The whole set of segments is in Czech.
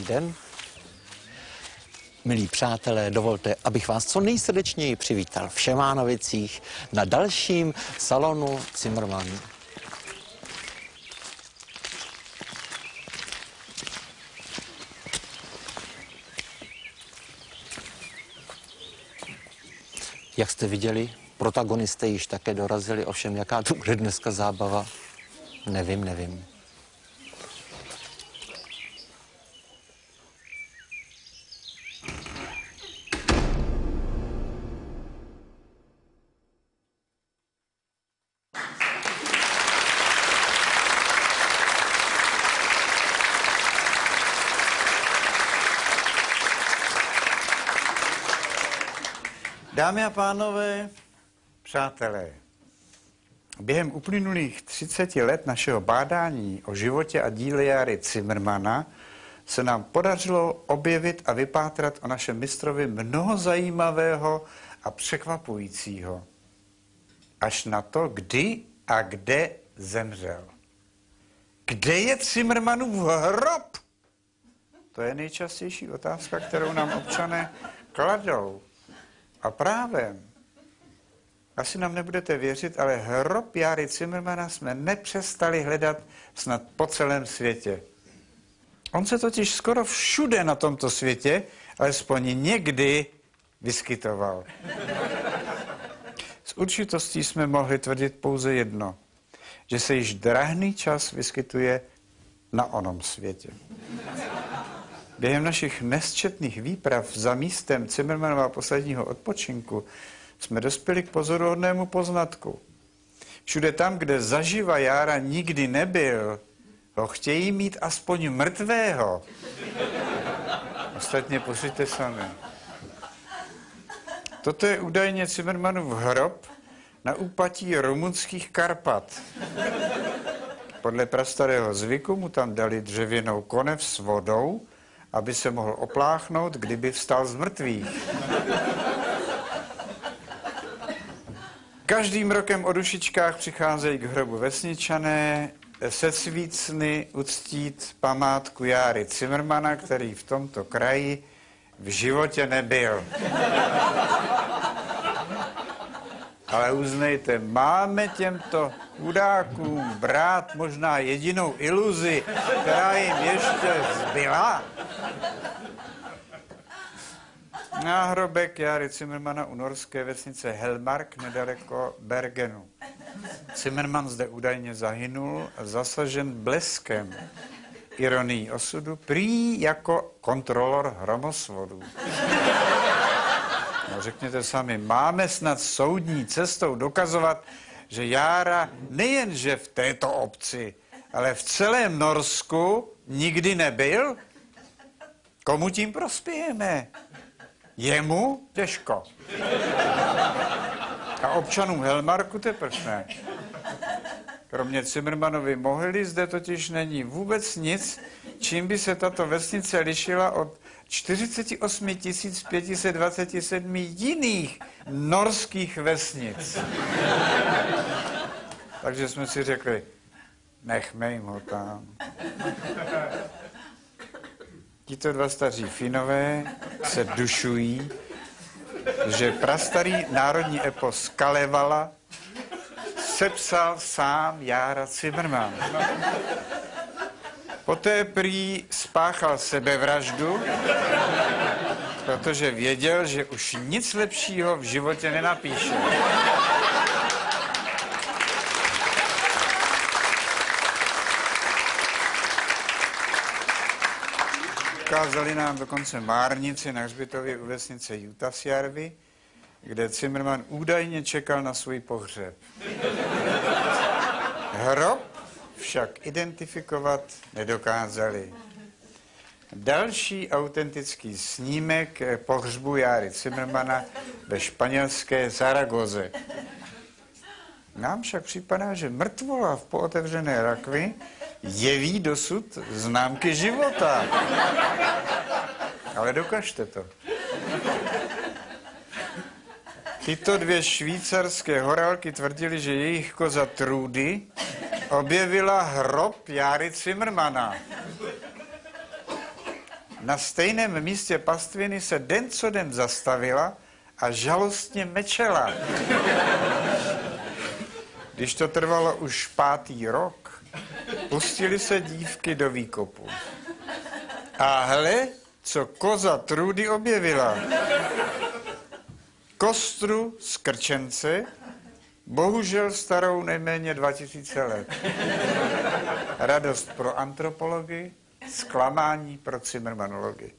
den. Milí přátelé, dovolte, abych vás co nejsrdečněji přivítal v Šemánovicích na dalším salonu Zimmermann. Jak jste viděli, protagonisté již také dorazili, ovšem jaká tu bude dneska zábava, nevím. Dámy a pánové, přátelé, během uplynulých 30 let našeho bádání o životě a díle Járy Zimmermanna se nám podařilo objevit a vypátrat o našem mistrovi mnoho zajímavého a překvapujícího. Až na to, kdy a kde zemřel. Kde je Zimmermannův hrob? To je nejčastější otázka, kterou nám občané kladou. A právem, asi nám nebudete věřit, ale hrob Járy Zimmermanna jsme nepřestali hledat snad po celém světě. On se totiž skoro všude na tomto světě, alespoň někdy, vyskytoval. S určitostí jsme mohli tvrdit pouze jedno, že se již drahný čas vyskytuje na onom světě. Během našich nesčetných výprav za místem Zimmermannova posledního odpočinku jsme dospěli k pozoruhodnému poznatku. Všude tam, kde zaživa Jára nikdy nebyl, ho chtějí mít aspoň mrtvého. Ostatně pořiďte sami. Toto je údajně Zimmermannův hrob na úpatí rumunských Karpat. Podle prastarého zvyku mu tam dali dřevěnou konev s vodou, aby se mohl opláchnout, kdyby vstal z mrtvých. Každým rokem o dušičkách přicházejí k hrobu vesničané se svícny uctít památku Járy Zimmermanna, který v tomto kraji v životě nebyl. Ale uznejte, máme těmto chudákům brát možná jedinou iluzi, která jim ještě zbyla? Náhrobek Járy Zimmermanna u norské vesnice Helmark nedaleko Bergenu. Zimmermann zde údajně zahynul a zasažen bleskem. Ironií osudu, prý jako kontrolor hromosvodů. No, řekněte sami, máme snad soudní cestou dokazovat, že Jára nejenže v této obci, ale v celém Norsku nikdy nebyl? Komu tím prospějeme? Jemu těžko. A občanům Helmarku teprve ne. Kromě Zimmermannovy mohyly zde totiž není vůbec nic, čím by se tato vesnice lišila od 48 527 jiných norských vesnic. Takže jsme si řekli, nechme jim ho tam. Tito dva staří Finové se dušují, že prastarý národní epos Kalevala sepsal sám Jára Zimmermann. Poté prý spáchal sebevraždu, protože věděl, že už nic lepšího v životě nenapíše. Ukázali nám dokonce márnici na hřbitově u vesnice Jutasjärvi, kde Zimmermann údajně čekal na svůj pohřeb. Hrob však identifikovat nedokázali. Další autentický snímek pohřbu Járy Zimmermanna ve španělské Zaragoze. Nám však připadá, že mrtvola v pootevřené rakvi jeví dosud známky života. Ale dokažte to. Tyto dvě švýcarské horálky tvrdili, že jejich koza Trudy objevila hrob Járy Zimmermanna. na stejném místě pastviny se den co den zastavila a žalostně mečela. Když to trvalo už 5. rok, pustili se dívky do výkopu. A hle, co koza Trudy objevila. Kostru z krčence, bohužel starou nejméně 2000 let. Radost pro antropologii, zklamání pro cimrmanologii.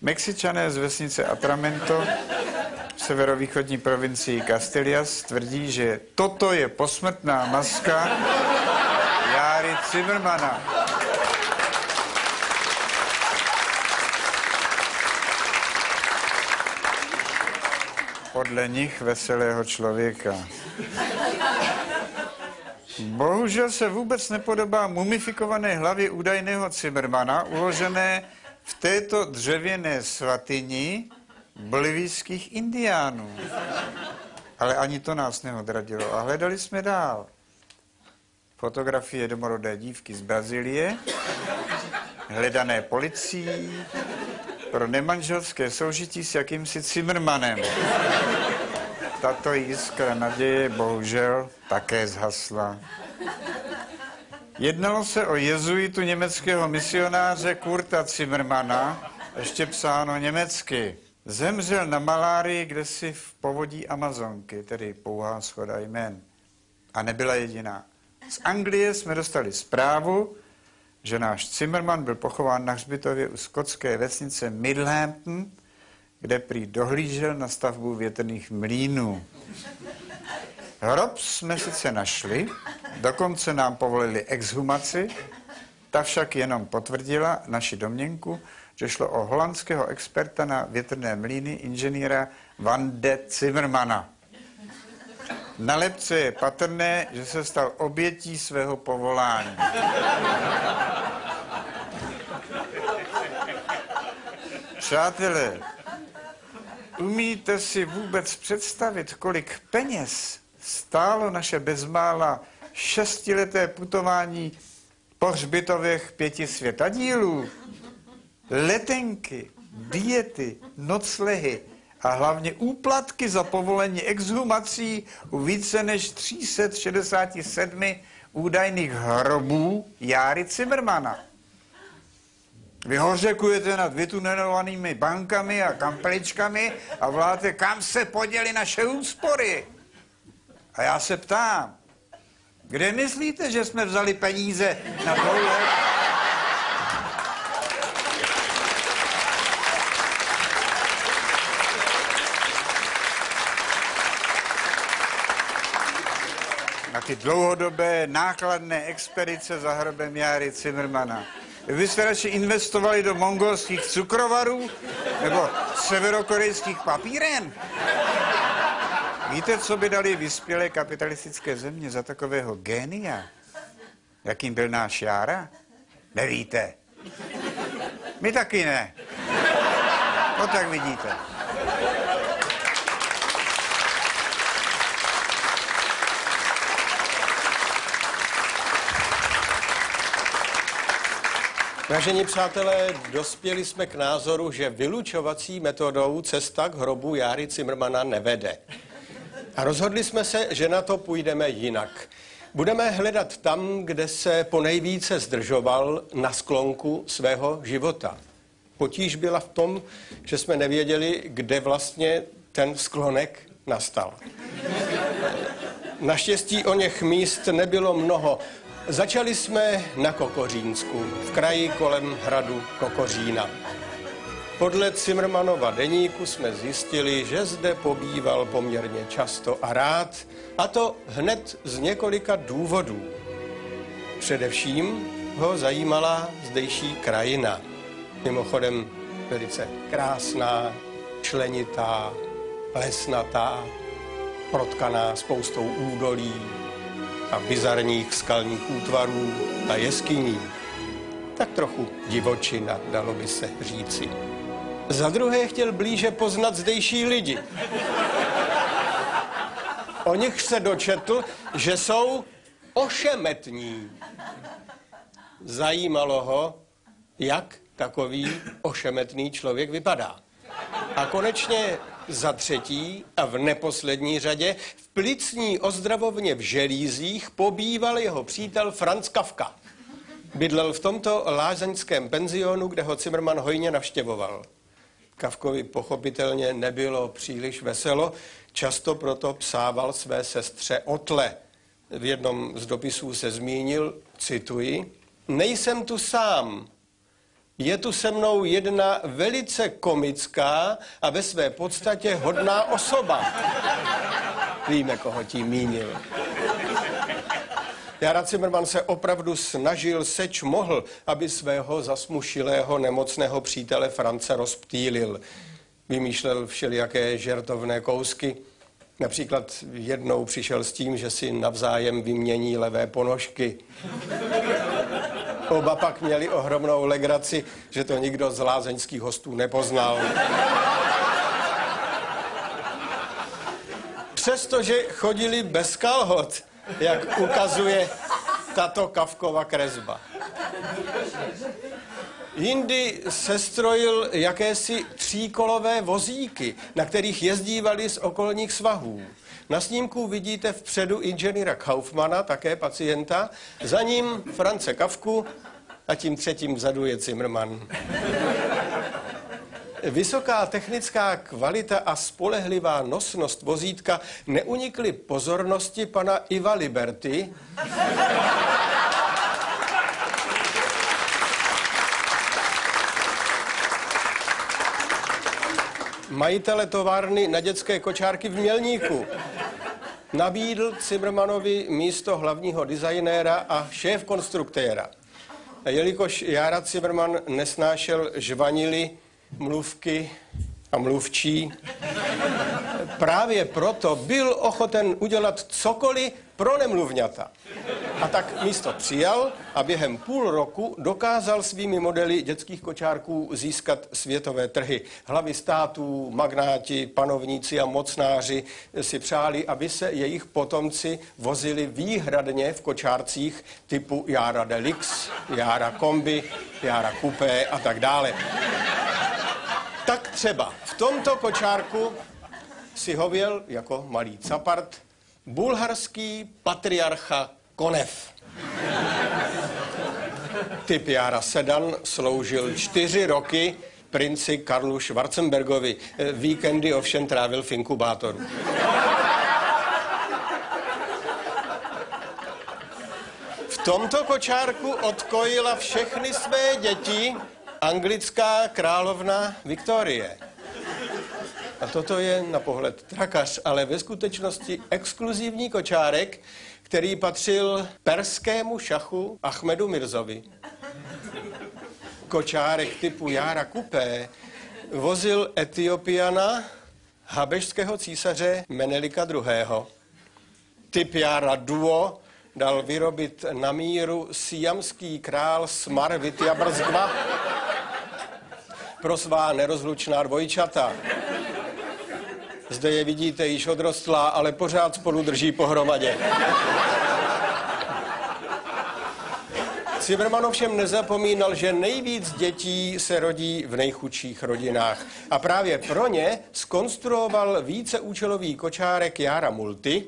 Mexičané z vesnice Atramento v severovýchodní provincii Castillas tvrdí, že toto je posmrtná maska Járy Cimrmana. Podle nich veselého člověka. Bohužel se vůbec nepodobá mumifikované hlavě údajného Cimrmana, uložené v této dřevěné svatyni bolivijských indiánů. Ale ani to nás neodradilo a hledali jsme dál. Fotografie domorodé dívky z Brazílie, hledané policií pro nemanželské soužití s jakýmsi Cimrmanem. Tato jiskra naděje bohužel také zhasla. Jednalo se o jezuitu německého misionáře Kurta Cimrmana, ještě psáno německy. Zemřel na malárii kdesi v povodí Amazonky, tedy pouhá shoda jmen. A nebyla jediná. Z Anglie jsme dostali zprávu, že náš Cimrman byl pochován na hřbitově u skotské vesnice Middlehampton, kde prý dohlížel na stavbu větrných mlýnů. Hrob jsme sice našli, dokonce nám povolili exhumaci, ta však jenom potvrdila naši domněnku, že šlo o holandského experta na větrné mlýny, inženýra Van de Cimrmana. Na lebce je patrné, že se stal obětí svého povolání. Přátelé, umíte si vůbec představit, kolik peněz stálo naše bezmála 6leté putování po hřbitovech 5 světadílů? Letenky, diety, noclehy a hlavně úplatky za povolení exhumací u více než 367 údajných hrobů Járy Cimrmana. Vy hořekujete nad vytunelovanými bankami a kampeličkami a voláte, kam se poděly naše úspory. A já se ptám, kde myslíte, že jsme vzali peníze na tohle? Na ty dlouhodobé nákladné expedice za hrobem Járy Cimrmana. Vy jste radši investovali do mongolských cukrovarů nebo severokorejských papíren? Víte, co by dali vyspělé kapitalistické země za takového génia, jakým byl náš Jára? Nevíte. My taky ne. No tak vidíte. Vážení přátelé, dospěli jsme k názoru, že vylučovací metodou cesta k hrobu Járy Cimrmana nevede. A rozhodli jsme se, že na to půjdeme jinak. Budeme hledat tam, kde se ponejvíce zdržoval na sklonku svého života. Potíž byla v tom, že jsme nevěděli, kde vlastně ten sklonek nastal. Naštěstí o něch míst nebylo mnoho. Začali jsme na Kokořínsku, v kraji kolem hradu Kokořína. Podle Cimrmanova deníku jsme zjistili, že zde pobýval poměrně často a rád, a to hned z několika důvodů. Především ho zajímala zdejší krajina. Mimochodem velice krásná, členitá, lesnatá, protkaná spoustou údolí a bizarních skalních útvarů a jeskyní. Tak trochu divočina, dalo by se říci. Za druhé chtěl blíže poznat zdejší lidi. O nich se dočetl, že jsou ošemetní. Zajímalo ho, jak takový ošemetný člověk vypadá. A konečně za třetí a v neposlední řadě v plicní ozdravovně v Želízích pobýval jeho přítel Franz Kafka. Bydlel v tomto lázeňském penzionu, kde ho Zimmermann hojně navštěvoval. Kafkovi pochopitelně nebylo příliš veselo, často proto psával své sestře Otle. V jednom z dopisů se zmínil, cituji, nejsem tu sám, je tu se mnou jedna velice komická a ve své podstatě hodná osoba. Víme, koho tím mínil. Jára Zimmermann se opravdu snažil, seč mohl, aby svého zasmušilého nemocného přítele France rozptýlil. Vymýšlel všelijaké žertovné kousky. Například jednou přišel s tím, že si navzájem vymění levé ponožky. Oba pak měli ohromnou legraci, že to nikdo z lázeňských hostů nepoznal. Přestože chodili bez kalhot, jak ukazuje tato Kafkova kresba. Jindy sestrojil jakési tříkolové vozíky, na kterých jezdívali z okolních svahů. Na snímku vidíte vpředu inženýra Kaufmana, také pacienta, za ním France Kafku a tím třetím vzadu je Zimmermann. Vysoká technická kvalita a spolehlivá nosnost vozítka neunikly pozornosti pana Iva Liberty, majitele továrny na dětské kočárky v Mělníku. Nabídl Zimmermannovi místo hlavního designéra a šéf konstruktéra. A jelikož Jára Zimmermann nesnášel žvanily, mluvky a mluvčí, právě proto byl ochoten udělat cokoliv pro nemluvňata. A tak místo přijal a během půl roku dokázal svými modely dětských kočárků získat světové trhy. Hlavy států, magnáti, panovníci a mocnáři si přáli, aby se jejich potomci vozili výhradně v kočárcích typu Jára Deluxe, Jára Kombi, Jára Coupé a tak dále. Tak třeba v tomto kočárku si hověl jako malý capart bulharský patriarcha Konev. Typ Jára Sedan sloužil 4 roky princi Karlu Schwarzenbergovi. Víkendy ovšem trávil v inkubátoru. V tomto kočárku odkojila všechny své děti anglická královna Viktorie. A toto je na pohled trakař, ale ve skutečnosti exkluzivní kočárek, který patřil perskému šachu Ahmedu Mirzovi. Kočárek typu Jára Coupé vozil Etiopiana, habešského císaře Menelika II. Typ Jára Duo dal vyrobit na míru siamský král Smar Vityabrzgva pro svá nerozlučná dvojčata. Zde je vidíte již odrostlá, ale pořád spolu drží pohromadě. Zimmermann ovšem nezapomínal, že nejvíc dětí se rodí v nejchudších rodinách. A právě pro ně zkonstruoval víceúčelový kočárek Jára Multi,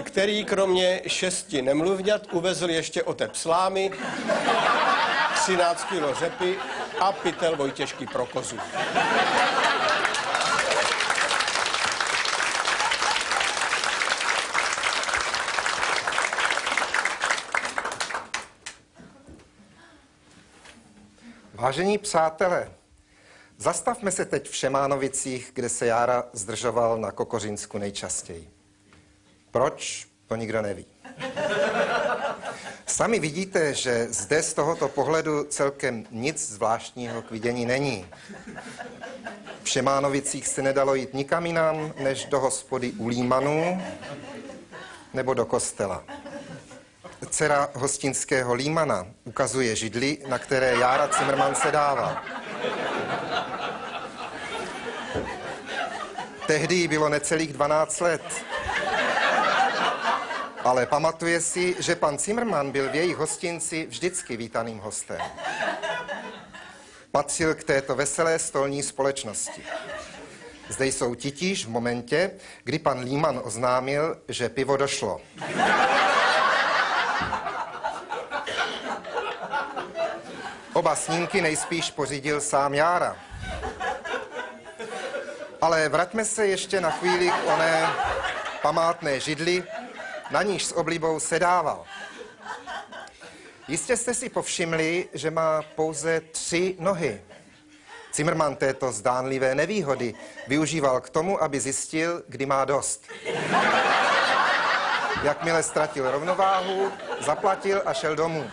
který kromě 6 nemluvňat uvezl ještě otep slámy, 13 kilo řepy a pytel Vojtěžky pro kozu. Vážení přátelé, zastavme se teď v Šemánovicích, kde se Jára zdržoval na Kokořínsku nejčastěji. Proč? To nikdo neví. Sami vidíte, že zde z tohoto pohledu celkem nic zvláštního k vidění není. V Šemánovicích se nedalo jít nikam jinam, než do hospody u Límanů nebo do kostela. Dcera hostinského Límana ukazuje židli, na které Jára Zimmermann sedával. Tehdy jí bylo necelých 12 let. Ale pamatuje si, že pan Zimmermann byl v jejich hostinci vždycky vítaným hostem. Patřil k této veselé stolní společnosti. Zde jsou titíž v momentě, kdy pan Líman oznámil, že pivo došlo. Oba snímky nejspíš pořídil sám Jára. Ale vraťme se ještě na chvíli k oné památné židli, na níž s oblibou sedával. Jistě jste si povšimli, že má pouze 3 nohy. Cimrman této zdánlivé nevýhody využíval k tomu, aby zjistil, kdy má dost. Jakmile ztratil rovnováhu, zaplatil a šel domů.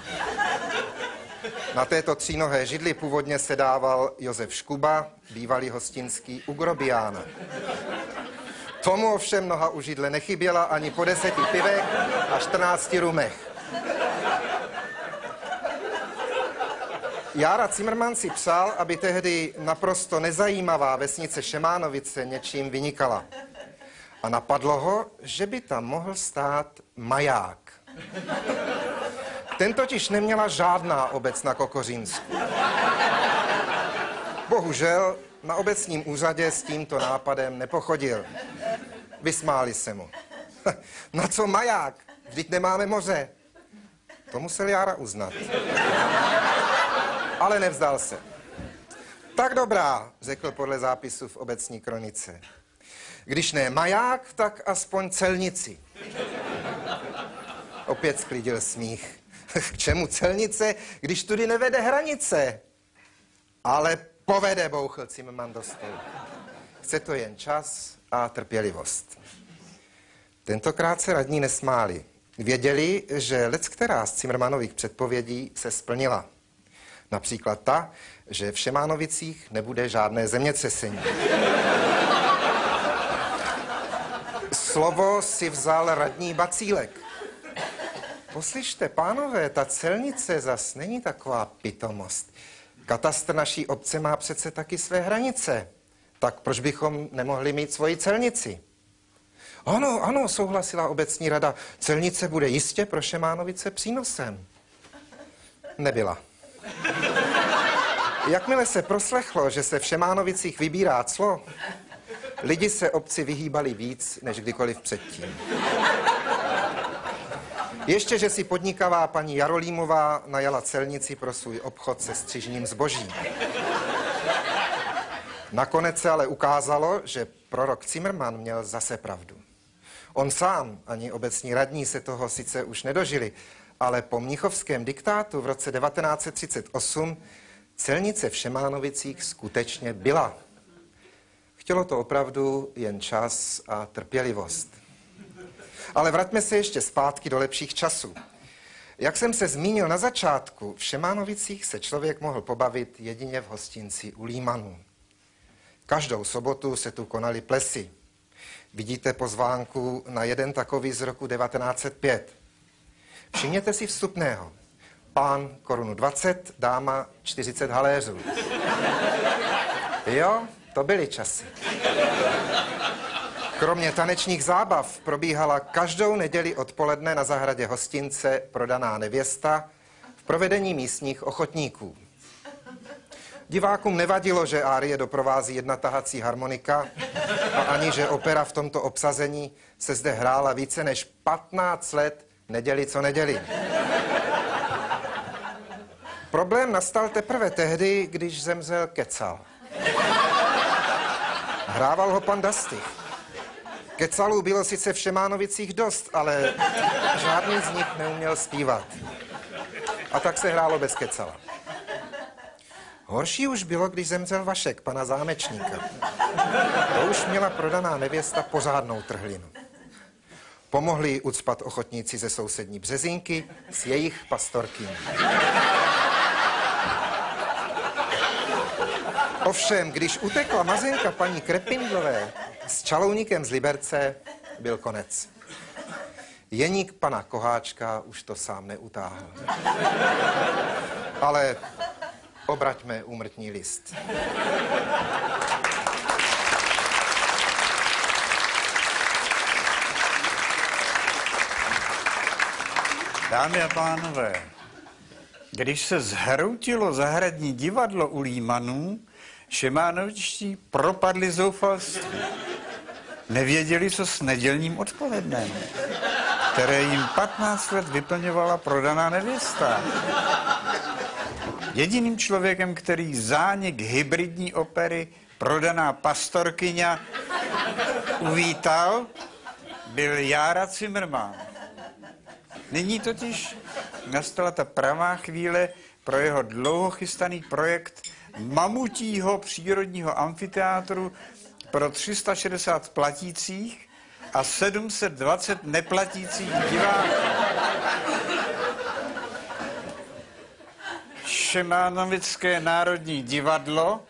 Na této 3nohé židli původně sedával Josef Škuba, bývalý hostinský u Grobiána. Tomu ovšem noha u židle nechyběla ani po 10 pivech a 14 rumech. Jára Cimrman si přál, aby tehdy naprosto nezajímavá vesnice Šemánovice něčím vynikala. A napadlo ho, že by tam mohl stát maják. Ten totiž neměla žádná obec na Kokořínsku. Bohužel na obecním úřadě s tímto nápadem nepochodil. Vysmáli se mu. Na co maják? Vždyť nemáme moře. To musel Jára uznat. Ale nevzdal se. Tak dobrá, řekl podle zápisu v obecní kronice. Když ne maják, tak aspoň celnici. Opět sklidil smích. K čemu celnice, když tudy nevede hranice? Ale povede, bouchl Cimrman do stolu. Chce to jen čas a trpělivost. Tentokrát se radní nesmáli. Věděli, že leckterá z Cimrmanových předpovědí se splnila. Například ta, že v Šemánovicích nebude žádné zemětřesení. Slovo si vzal radní Bacílek. Poslyšte, pánové, ta celnice zas není taková pitomost. Katastr naší obce má přece taky své hranice. Tak proč bychom nemohli mít svoji celnici? Ano, ano, souhlasila obecní rada. Celnice bude jistě pro Šemánovice přínosem. Nebyla. Jakmile se proslechlo, že se v Šemánovicích vybírá clo, lidi se obci vyhýbali víc, než kdykoliv předtím. Ještě, že si podnikavá paní Jarolímová najala celnici pro svůj obchod se střižním zbožím. Nakonec se ale ukázalo, že prorok Cimrman měl zase pravdu. On sám, ani obecní radní se toho sice už nedožili, ale po mnichovském diktátu v roce 1938 celnice v Šemánovicích skutečně byla. Chtělo to opravdu jen čas a trpělivost. Ale vraťme se ještě zpátky do lepších časů. Jak jsem se zmínil na začátku, v Šemánovicích se člověk mohl pobavit jedině v hostinci u Límanů. Každou sobotu se tu konaly plesy. Vidíte pozvánku na jeden takový z roku 1905. Všimněte si vstupného. Pán korunu 20, dáma 40 haléřů. Jo, to byly časy. Kromě tanečních zábav probíhala každou neděli odpoledne na zahradě hostince prodaná nevěsta v provedení místních ochotníků. Divákům nevadilo, že árie doprovází jedna tahací harmonika a ani, že opera v tomto obsazení se zde hrála více než 15 let neděli co neděli. Problém nastal teprve tehdy, když zemřel Kecal. Hrával ho pan Dastych. Kecalů bylo sice v Šemánovicích dost, ale žádný z nich neuměl zpívat. A tak se hrálo bez Kecala. Horší už bylo, když zemřel Vašek, pana Zámečníka. To už měla prodaná nevěsta pořádnou trhlinu. Pomohli jí ucpat ochotníci ze sousední Březínky s jejich pastorkým. Ovšem, když utekla mazenka paní Krepindlové s čalouníkem z Liberce, byl konec. Jeník pana Koháčka už to sám neutáhl. Ale obraťme úmrtní list. Dámy a pánové, Když se zhroutilo zahradní divadlo u Límanů, Šemánovičtí propadli zoufalství. Nevěděli, co s nedělním odpolednem, které jim 15 let vyplňovala prodaná nevěsta. Jediným člověkem, který zánik hybridní opery Prodaná pastorkyňa uvítal, byl Jára Cimrman. Nyní totiž nastala ta pravá chvíle pro jeho dlouho chystaný projekt mamutího přírodního amfiteátru pro 360 platících a 720 neplatících diváků. Šemánovické národní divadlo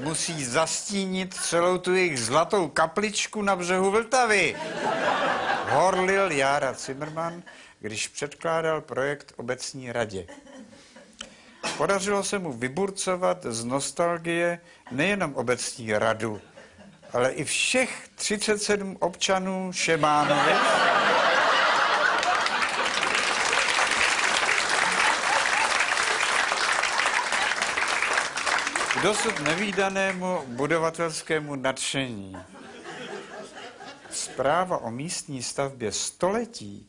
musí zastínit celou tu jejich zlatou kapličku na břehu Vltavy. Horlil Jára Cimrman, když předkládal projekt obecní radě. Podařilo se mu vyburcovat z nostalgie nejenom obecní radu, ale i všech 37 občanů Šemánovic, k dosud nevídanému budovatelskému nadšení. Zpráva o místní stavbě století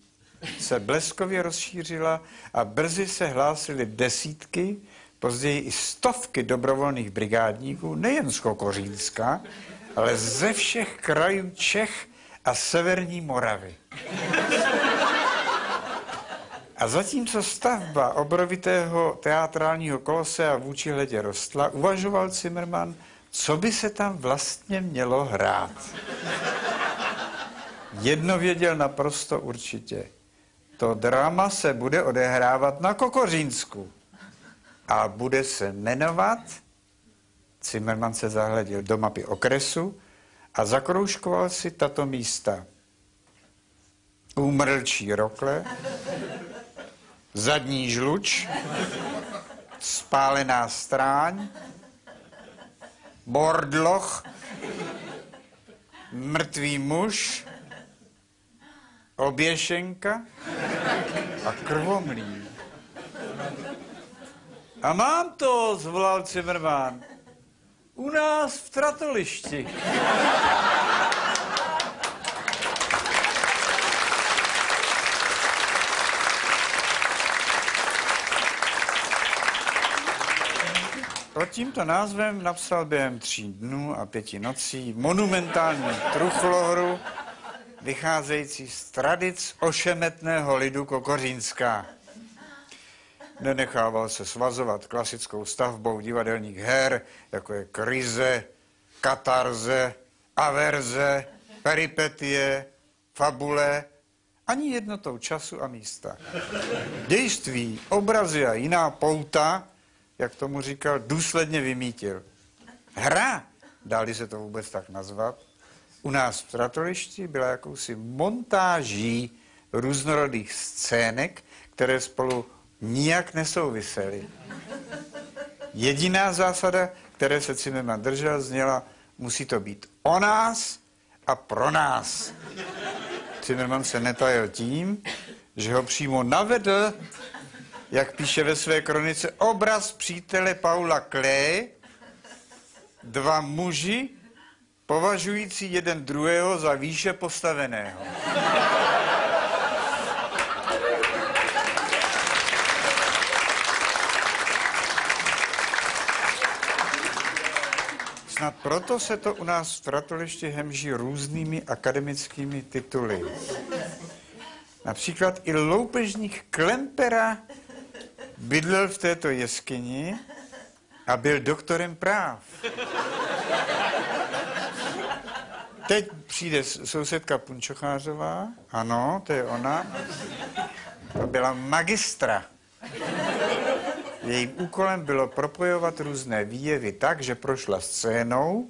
se bleskově rozšířila a brzy se hlásily desítky, později i stovky dobrovolných brigádníků, nejen z Kokořínska, ale ze všech krajů Čech a severní Moravy. A zatímco stavba obrovitého teatrálního kolosea vůči hledě rostla, uvažoval Cimrman, co by se tam vlastně mělo hrát. Jedno věděl naprosto určitě. To drama se bude odehrávat na Kokořínsku. A bude se jmenovat, Cimrman se zahleděl do mapy okresu a zakroužkoval si tato místa. Úmrlčí Rokle, Zadní Žluč, Spálená Stráň, Bordloch, Mrtvý muž, Oběšenka a Krvomlín. A mám to, zvolal Cimrman, u nás v Tratolišti. Pod tímto názvem napsal během 3 dnů a 5 nocí monumentální truchlohru, vycházející z tradic ošemetného lidu Kokořínska. Nenechával se svazovat klasickou stavbou divadelních her, jako je krize, katarze, averze, peripetie, fabule, ani jednotou času a místa. Dějství, obrazy a jiná pouta, jak tomu říkal, důsledně vymítil. Hra, dá-li se to vůbec tak nazvat, u nás v Tratolišti byla jakousi montáží různorodých scének, které spolu nijak nesouvisely. Jediná zásada, které se Cimrman držel, zněla, musí to být o nás a pro nás. Cimrman se netajil tím, že ho přímo navedl, jak píše ve své kronice, obraz přítele Paula Klee, 2 muži, považující jeden druhého za výše postaveného. Snad proto se to u nás v Tratolišti hemží různými akademickými tituly. Například i loupežník Klempera bydlel v této jeskyni a byl doktorem práv. Teď přijde sousedka Punčochářová, ano, to je ona, to byla magistra. Jejím úkolem bylo propojovat různé výjevy tak, že prošla scénou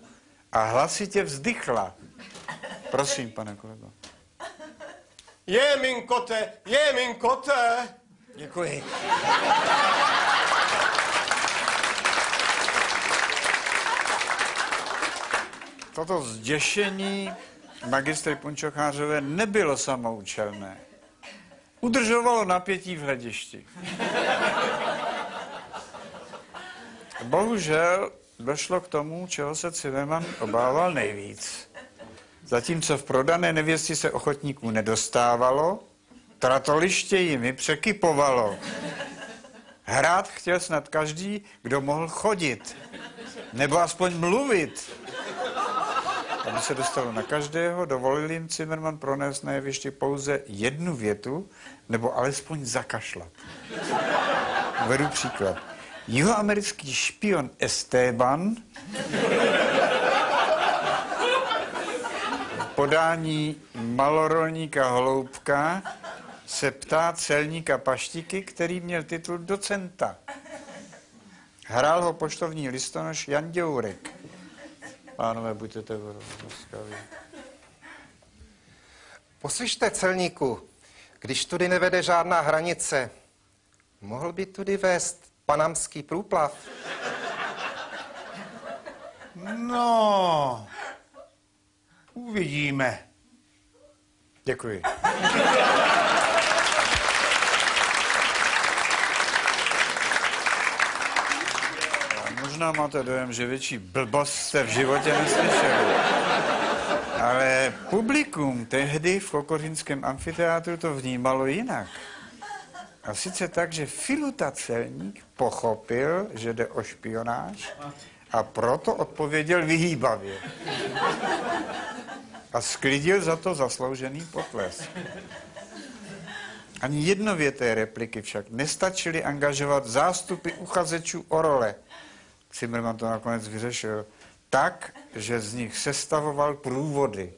a hlasitě vzdychla. Prosím, pane kolego. Je, minkote, je, minkote. Děkuji. Toto zděšení magistry Punčochářové nebylo samoučelné. Udržovalo napětí v hledišti. Bohužel došlo k tomu, čeho se Zimmermann obával nejvíc. Zatímco v prodané nevěsti se ochotníků nedostávalo, tratoliště jimi překypovalo. Hrát chtěl snad každý, kdo mohl chodit, nebo aspoň mluvit. Aby se dostalo na každého, dovolil jim Zimmermann pronést na jevišti pouze jednu větu, nebo alespoň zakašlat. Uvedu příklad. Jihoamerický špion Esteban v podání malorolníka Holoubka se ptá celníka Paštiky, který měl titul docenta. Hrál ho poštovní listonoš Jan Děurek. Pánové, buďte laskaví. Poslyšte, celníku, když tudy nevede žádná hranice, mohl by tudy vést panamský průplav? No, uvidíme. Děkuji. Možná máte dojem, že větší blbost jste v životě neslyšeli. Ale publikum tehdy v Kokořínském amfiteátru to vnímalo jinak. A sice tak, že Filuta celník pochopil, že jde o špionáž a proto odpověděl vyhýbavě. A sklidil za to zasloužený potlesk. Ani jednověté repliky však nestačily angažovat zástupy uchazečů o role. Zimmermann to nakonec vyřešil tak, že z nich sestavoval průvody.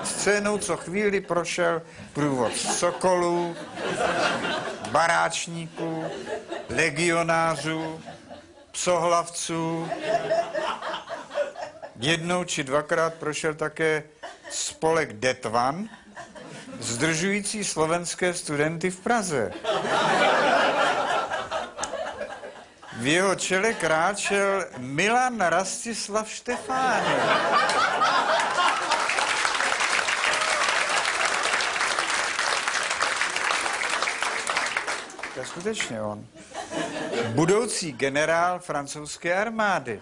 Scénou co chvíli prošel průvod sokolů, baráčníků, legionářů, psohlavců. Jednou či dvakrát prošel také spolek Detvan, zdržující slovenské studenty v Praze. V jeho čele kráčel Milan Rastislav Štefánek. To je skutečně on. Budoucí generál francouzské armády.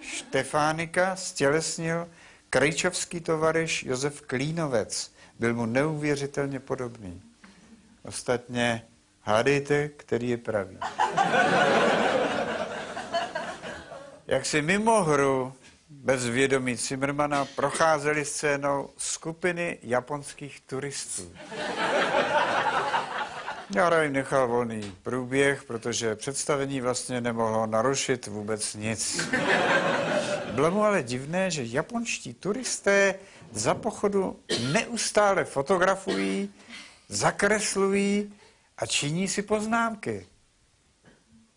Štefánika stělesnil krejčovský tovaryš Josef Klínovec. Byl mu neuvěřitelně podobný. Ostatně hádejte, který je pravý. Jak si mimo hru bez vědomí Zimmermanna procházely scénou skupiny japonských turistů. Já jim nechal volný průběh, protože představení vlastně nemohlo narušit vůbec nic. Bylo mu ale divné, že japonští turisté za pochodu neustále fotografují, zakreslují a činí si poznámky.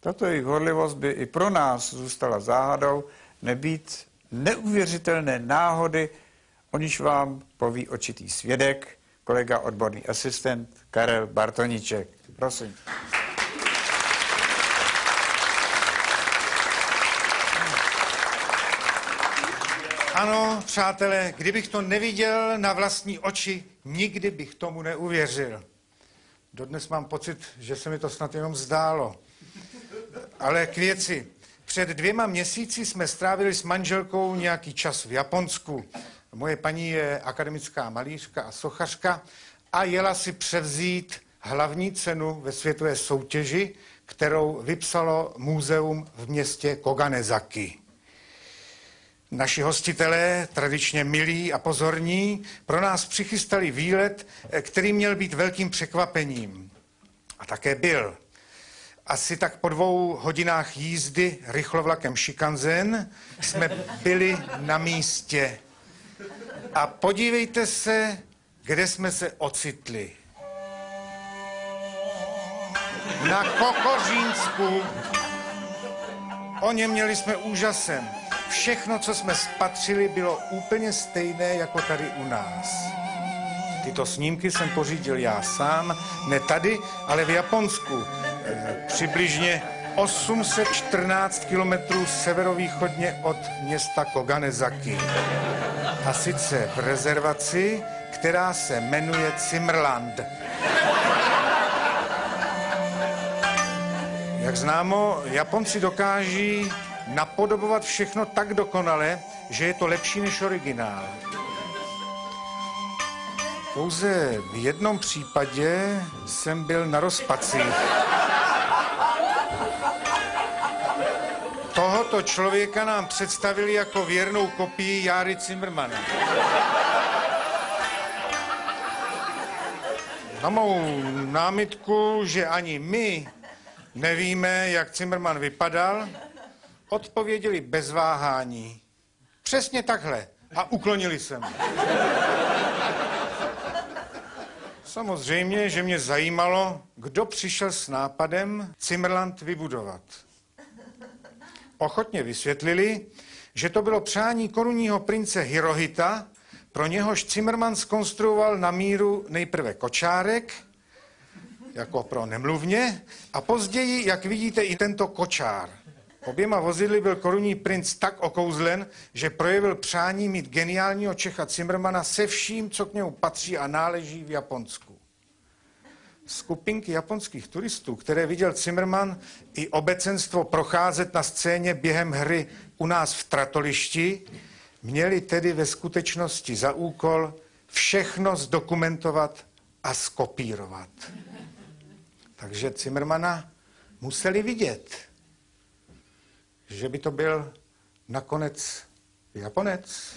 Tato jejich horlivost by i pro nás zůstala záhadou, nebýt neuvěřitelné náhody, o níž vám poví očitý svědek, kolega odborný asistent Karel Bartoníček. Prosím. Ano, přátelé, kdybych to neviděl na vlastní oči, nikdy bych tomu neuvěřil. Dodnes mám pocit, že se mi to snad jenom zdálo. Ale k věci. Před 2 měsíci jsme strávili s manželkou nějaký čas v Japonsku. Moje paní je akademická malířka a sochařka a jela si převzít hlavní cenu ve světové soutěži, kterou vypsalo muzeum v městě Koganezaki. Naši hostitelé, tradičně milí a pozorní, pro nás přichystali výlet, který měl být velkým překvapením. A také byl. Asi tak po 2 hodinách jízdy rychlovlakem Shinkansen jsme byli na místě. A podívejte se, kde jsme se ocitli. Na Kokořínsku. Oněměli jsme úžasem. Všechno, co jsme spatřili, bylo úplně stejné jako tady u nás. Tyto snímky jsem pořídil já sám, ne tady, ale v Japonsku. Přibližně 814 kilometrů severovýchodně od města Koganezaki. A sice v rezervaci, která se jmenuje Zimmerland. Jak známo, Japonci dokáží napodobovat všechno tak dokonale, že je to lepší než originál. Pouze v jednom případě jsem byl na rozpacích. Tohoto člověka nám představili jako věrnou kopii Járy Cimrmana. Na mou námitku, že ani my nevíme, jak Cimrman vypadal, odpověděli bez váhání. Přesně takhle. A uklonili se mu. Samozřejmě, že mě zajímalo, kdo přišel s nápadem Cimrland vybudovat. Ochotně vysvětlili, že to bylo přání korunního prince Hirohita, pro něhož Cimrman zkonstruoval na míru nejprve kočárek, jako pro nemluvně, a později, jak vidíte, i tento kočár. Oběma vozidly byl korunní princ tak okouzlen, že projevil přání mít geniálního Čecha Cimrmana se vším, co k němu patří a náleží v Japonsku. Skupinky japonských turistů, které viděl Cimrman i obecenstvo procházet na scéně během hry u nás v Tratolišti, měli tedy ve skutečnosti za úkol všechno zdokumentovat a skopírovat. Takže Cimrmana museli vidět, že by to byl nakonec Japonec.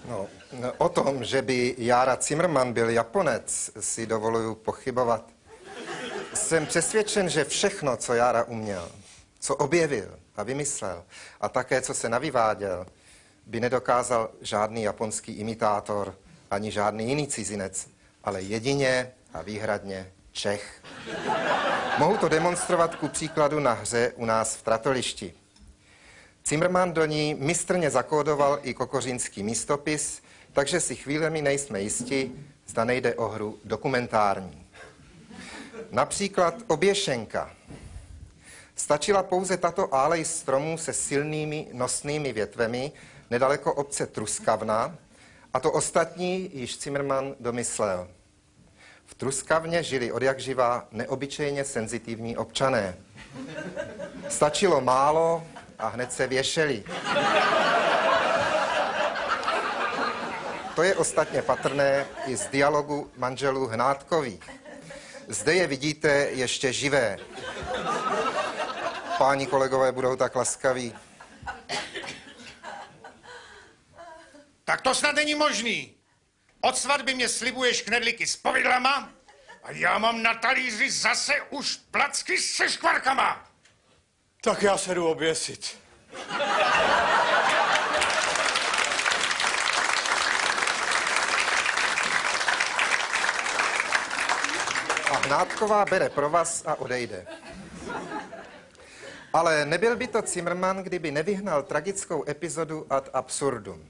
No, o tom, že by Jára Cimrman byl Japonec, si dovoluju pochybovat. Jsem přesvědčen, že všechno, co Jára uměl, co objevil a vymyslel, a také, co se navyváděl, by nedokázal žádný japonský imitátor ani žádný jiný cizinec, ale jedině a výhradně Čech. Mohu to demonstrovat ku příkladu na hře u nás v Tratolišti. Cimrman do ní mistrně zakódoval i kokořínský místopis, takže si chvílemi nejsme jisti, zda nejde o hru dokumentární. Například oběšenka. Stačila pouze tato álej stromů se silnými nosnými větvemi nedaleko obce Truskavna a to ostatní již Cimrman domyslel. V Truskavně žili odjakživa neobyčejně senzitivní občané. Stačilo málo a hned se věšeli. To je ostatně patrné i z dialogu manželů Hnátkových. Zde je vidíte ještě živé. Páni kolegové budou tak laskaví. Tak to snad není možný. Od svatby mě slibuješ knedlíky s povidlama a já mám na talíři zase už placky se škvarkama. Tak já se jdu oběsit. A Hnátková bere provaz a odejde. Ale nebyl by to Cimrman, kdyby nevyhnal tragickou epizodu ad absurdum.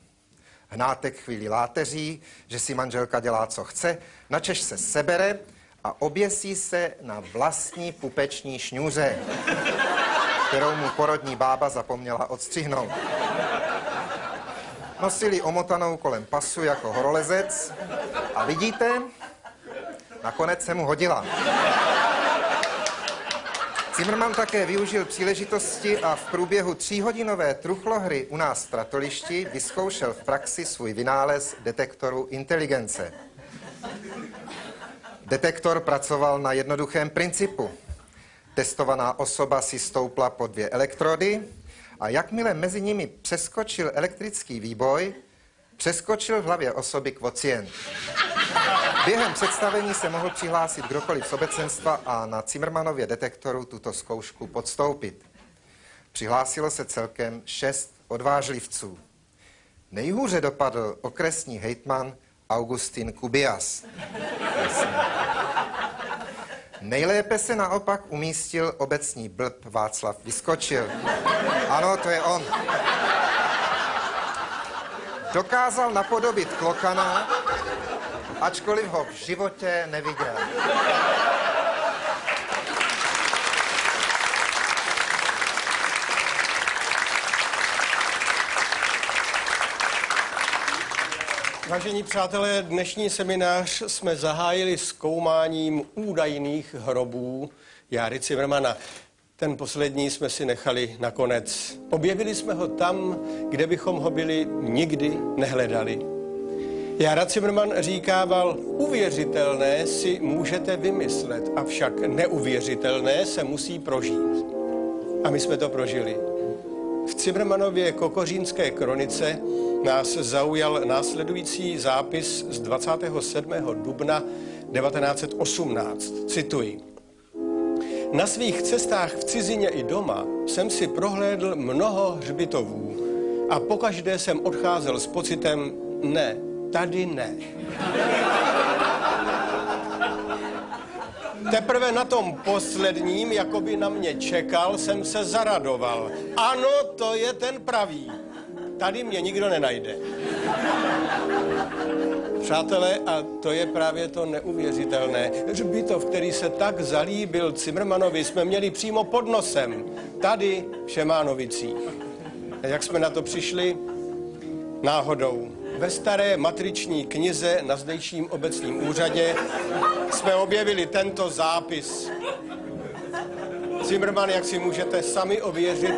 Hnátek chvíli láteří, že si manželka dělá, co chce, načež se sebere a oběsí se na vlastní pupeční šňůře, kterou mu porodní bába zapomněla odstřihnout. Nosili omotanou kolem pasu jako horolezec a vidíte, nakonec se mu hodila. Cimrman také využil příležitosti a v průběhu 3hodinové truchlohry u nás v Tratolišti vyzkoušel v praxi svůj vynález detektoru inteligence. Detektor pracoval na jednoduchém principu. Testovaná osoba si stoupla po 2 elektrody a jakmile mezi nimi přeskočil elektrický výboj, přeskočil v hlavě osoby kvocient. Během představení se mohl přihlásit kdokoliv z obecenstva a na Cimrmanově detektoru tuto zkoušku podstoupit. Přihlásilo se celkem 6 odvážlivců. Nejhůře dopadl okresní hejtman Augustin Kubias. Nejlépe se naopak umístil obecní blb Václav Vyskočil. Ano, to je on. Dokázal napodobit klokana, ačkoliv ho v životě neviděl. Vážení přátelé, dnešní seminář jsme zahájili zkoumáním údajných hrobů Járy Cimrmana. Ten poslední jsme si nechali nakonec. Objevili jsme ho tam, kde bychom ho byli nikdy nehledali. Jára Cimrman říkával, uvěřitelné si můžete vymyslet, avšak neuvěřitelné se musí prožít. A my jsme to prožili. V Cimrmanově kokořínské kronice nás zaujal následující zápis z 27. dubna 1918. Cituji. Na svých cestách v cizině i doma jsem si prohlédl mnoho hřbitovů a pokaždé jsem odcházel s pocitem ne, tady ne. Teprve na tom posledním, jakoby na mě čekal, jsem se zaradoval. Ano, to je ten pravý. Tady mě nikdo nenajde. Přátelé, a to je právě to neuvěřitelné. Hřbitov, který se tak zalíbil Cimrmanovi, jsme měli přímo pod nosem. Tady v Šemánovicích. A jak jsme na to přišli? Náhodou. Ve staré matriční knize na zdejším obecním úřadě jsme objevili tento zápis. Cimrman, jak si můžete sami ověřit,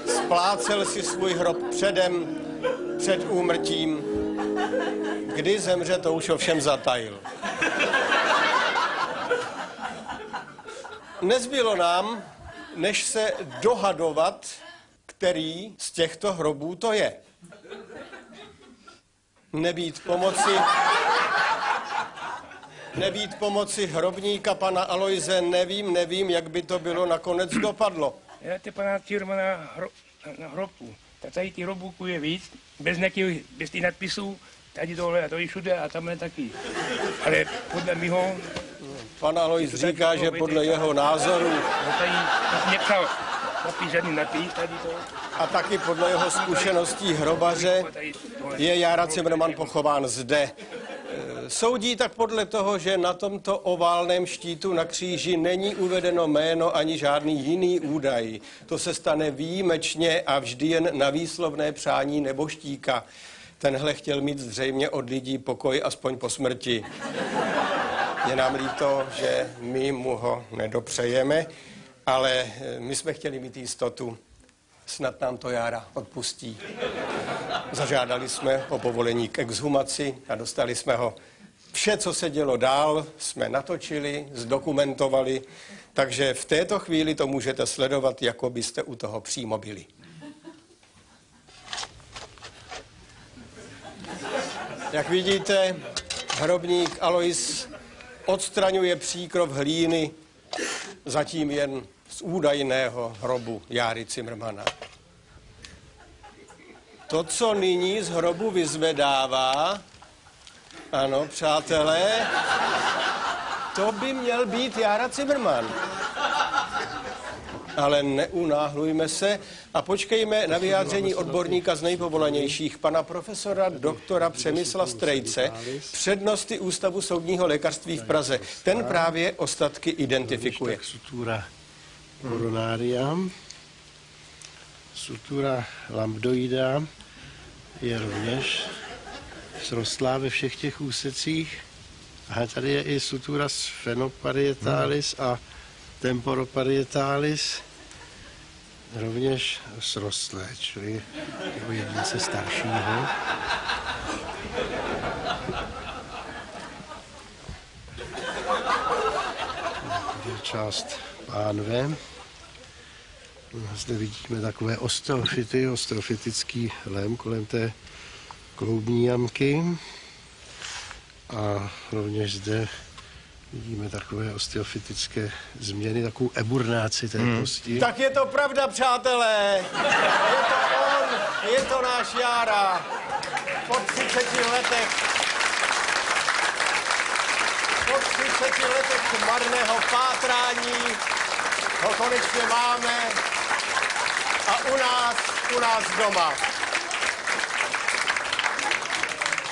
splácel si svůj hrob předem, před úmrtím. Kdy zemře, to už ovšem zatajil. Nezbylo nám, než se dohadovat, který z těchto hrobů to je. Nebýt pomoci hrobníka pana Alojze, nevím, jak by to bylo nakonec dopadlo. Dáte pana Cimrmana na hrobku, tak tady ty hrobů je víc, bez těch nadpisů, tady tohle a to je všude a tamhle taky. Ale podle mýho... Pan Alojz říká, že podle jeho názoru... Tady nepsal žádný nadpis, tady to... A taky podle jeho zkušeností hrobaře je Jára Cimrman pochován zde. Soudí tak podle toho, že na tomto oválném štítu na kříži není uvedeno jméno ani žádný jiný údaj. To se stane výjimečně a vždy jen na výslovné přání nebožtíka. Tenhle chtěl mít zřejmě od lidí pokoj aspoň po smrti. Je nám líto, že my mu ho nedopřejeme, ale my jsme chtěli mít jistotu. Snad nám to Jára odpustí. Zažádali jsme o povolení k exhumaci a dostali jsme ho. Vše, co se dělo dál, jsme natočili, zdokumentovali, takže v této chvíli to můžete sledovat, jako byste u toho přímo byli. Jak vidíte, hrobník Alojz odstraňuje příkrov hlíny, zatím jen z údajného hrobu Járy Cimrmana. To, co nyní z hrobu vyzvedává, ano, přátelé, to by měl být Jára Cimrman. Ale neunáhlujme se a počkejme na vyjádření odborníka z nejpovolanějších, pana profesora doktora Přemysla Strejce, přednosty Ústavu soudního lékařství v Praze. Ten právě ostatky identifikuje. Sutura coronaria, sutura lambdoida je rovněž srostlá ve všech těch úsecích. A tady je i sutura sphenoparietalis a temporoparietalis rovněž srostlé, čili jako jedince staršího. Část pánve. Zde vidíme takové osteofity, osteofytický lem kolem té kloubní jamky. A rovněž zde vidíme takové osteofytické změny, takovou eburnáci té kosti. Tak je to pravda, přátelé. Je to on, je to náš Jára. Po 30 letech marného pátrání ho konečně máme a u nás doma.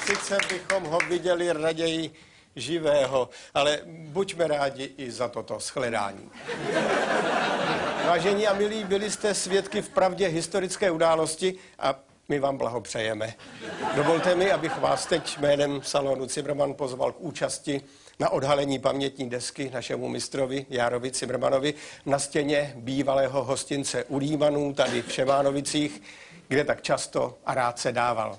Sice bychom ho viděli raději živého, ale buďme rádi i za toto shledání. Vážení a milí, byli jste svědky vpravdě historické události a My vám blahopřejeme. Dovolte mi, abych vás teď jménem salonu Cimrman pozval k účasti na odhalení pamětní desky našemu mistrovi Járovi Cimrmanovi na stěně bývalého hostince u Límanů tady v Šemánovicích, kde tak často a rád se dával.